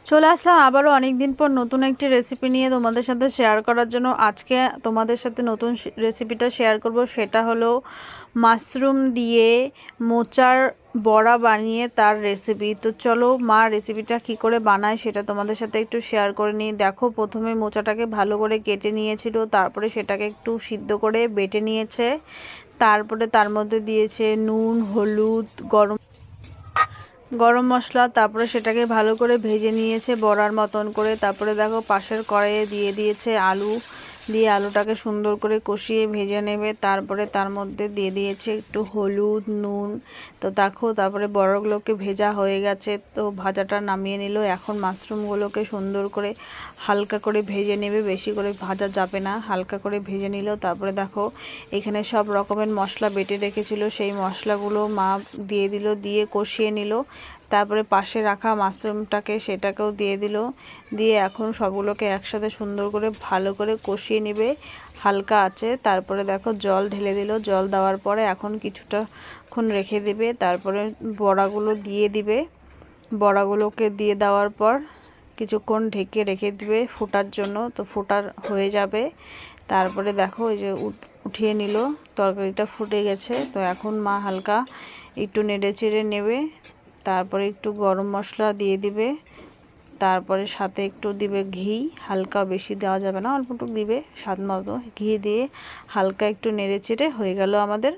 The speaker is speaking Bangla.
চলে আসলাম আবারও অনেক দিন পর নতুন একটি রেসিপি নিয়ে তোমাদের সাথে শেয়ার করার জন্য। আজকে তোমাদের সাথে নতুন রেসিপিটা শেয়ার করব, সেটা হলো মাশরুম দিয়ে মোচার বড়া বানিয়ে তার রেসিপি। তো চলো মা রেসিপিটা কি করে বানায় সেটা তোমাদের সাথে একটু শেয়ার করে নিই। দেখো, প্রথমে মোচাটাকে ভালো করে কেটে নিয়েছিল, তারপরে সেটাকে একটু সিদ্ধ করে বেটে নিয়েছে, তারপরে তার মধ্যে দিয়েছে নুন, হলুদ, গরম মশলা, তারপরে সেটাকে ভালো করে ভেজে নিয়েছে বড়ার মতন করে। তারপরে দেখো পাশের কড়াইয়ে দিয়ে দিয়েছে আলু, দিয়ে আলুটাকে সুন্দর করে কষিয়ে ভেজে নেবে। তারপরে তার মধ্যে দিয়ে দিয়েছে একটু হলুদ, নুন। তো দেখো তারপরে বড়াগুলোকে ভেজা হয়ে গেছে, তো ভাজাটা নামিয়ে নিল। এখন মাশরুমগুলোকে সুন্দর করে হালকা করে ভেজে নেবে, বেশি করে ভাজা যাবে না, হালকা করে ভেজে নিল। তারপরে দেখো এখানে সব রকমের মশলা বেটে রেখেছিল, সেই মশলাগুলো মা দিয়ে দিল, দিয়ে কষিয়ে নিল। তারপরে পাশে রাখা মাশরুমটাকে সেটাকেও দিয়ে দিল, দিয়ে এখন সবগুলোকে একসাথে সুন্দর করে ভালো করে কষিয়ে নেবে হালকা আছে। তারপরে দেখো জল ঢেলে দিল, জল দেওয়ার পরে এখন কিছুটাক্ষণ রেখে দিবে। তারপরে বড়াগুলো দিয়ে দিবে, বড়াগুলোকে দিয়ে দেওয়ার পর কিছুক্ষণ ঢেকে রেখে দিবে ফোটার জন্য। তো ফোটার হয়ে যাবে। তারপরে দেখো ওই যে উঠিয়ে নিল, তরকারিটা ফুটে গেছে। তো এখন মা হালকা একটু নেড়ে চেড়ে নেবে, তারপরে একটু গরম মশলা দিয়ে দিবে, তারপরে সাথে একটু দিবে ঘি, হালকা, বেশি দেওয়া যাবে না, অল্পটুকু দিবে স্বাদ মতো ঘি, দিয়ে হালকা একটু নেড়ে চেড়ে হয়ে গেল আমাদের